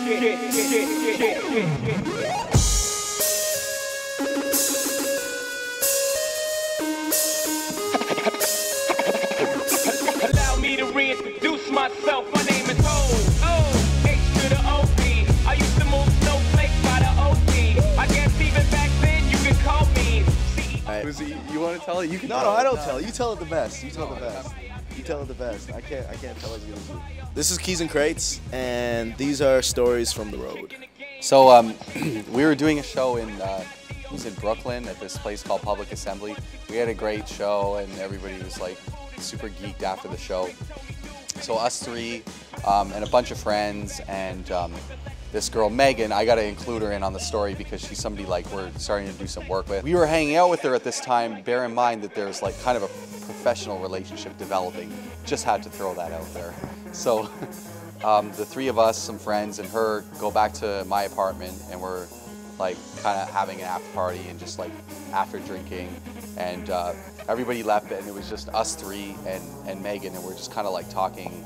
Allow me to reintroduce myself. My name is H to the O-D. I used to move snowflakes by the O-D. I guess even back then you could call me CEO. You want to tell it? You can. No, I don't tell. You tell it the best. You tell it the best. You tell it the best. I can't tell it you. This is Keys and Crates, and these are stories from the road. So we were doing a show in it was in Brooklyn at this place called Public Assembly. We had a great show, and everybody was like super geeked after the show. So us three and a bunch of friends and this girl Megan, I got to include her in on the story because she's somebody like we're starting to do some work with. We were hanging out with her at this time. Bear in mind that there's like kind of a professional relationship developing. Just had to throw that out there. So the three of us, some friends and her, go back to my apartment, and we're like kind of having an after party and just like after drinking, and everybody left, and it was just us three and Megan, and we're just kind of like talking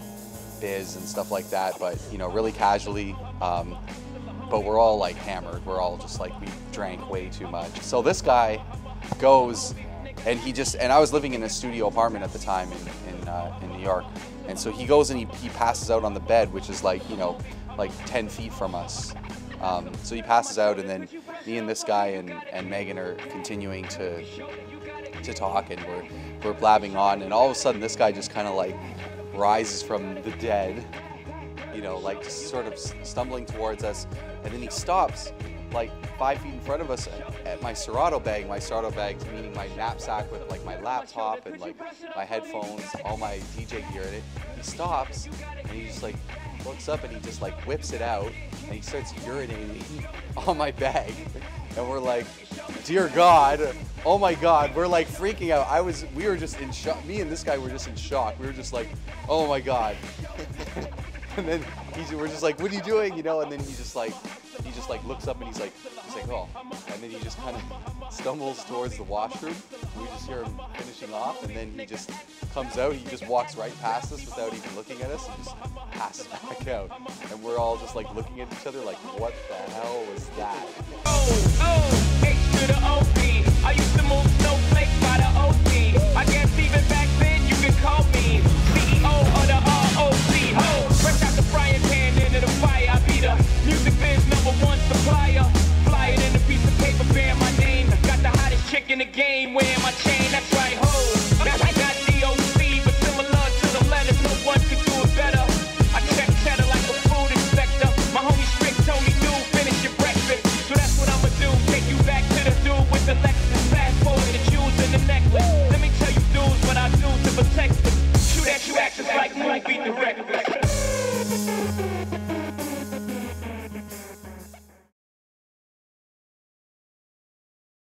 biz and stuff like that, but you know, really casually. But we're all like hammered. We're all just like, we drank way too much. So this guy goes, and I was living in a studio apartment at the time in New York, and so he goes and he passes out on the bed, which is like, you know, like 10 feet from us. So he passes out, and then me and this guy and Megan are continuing to talk, and we're blabbing on, and all of a sudden this guy just kind of like rises from the dead, you know, like just sort of stumbling towards us, and then he stops like 5 feet in front of us at my Serato bag. My Serato bag meaning my knapsack with like my laptop and like my headphones, all my DJ gear in it. He stops and he just like looks up and he just like whips it out and he starts urinating on my bag. And we're like, dear God, oh my God, we're like freaking out. We were just in shock. Me and this guy were just in shock. We were just like, oh my God. And then we're just like, what are you doing? You know, and then he just like looks up and he's like, oh. And then he just kind of stumbles towards the washroom. We just hear him finishing off, and then he just comes out. He just walks right past us without even looking at us and just passes back out. And we're all just like looking at each other like, what the hell was that? H to the O-D. I used to move snowflakes by the O-D. I guess even back then you could call me CEO of the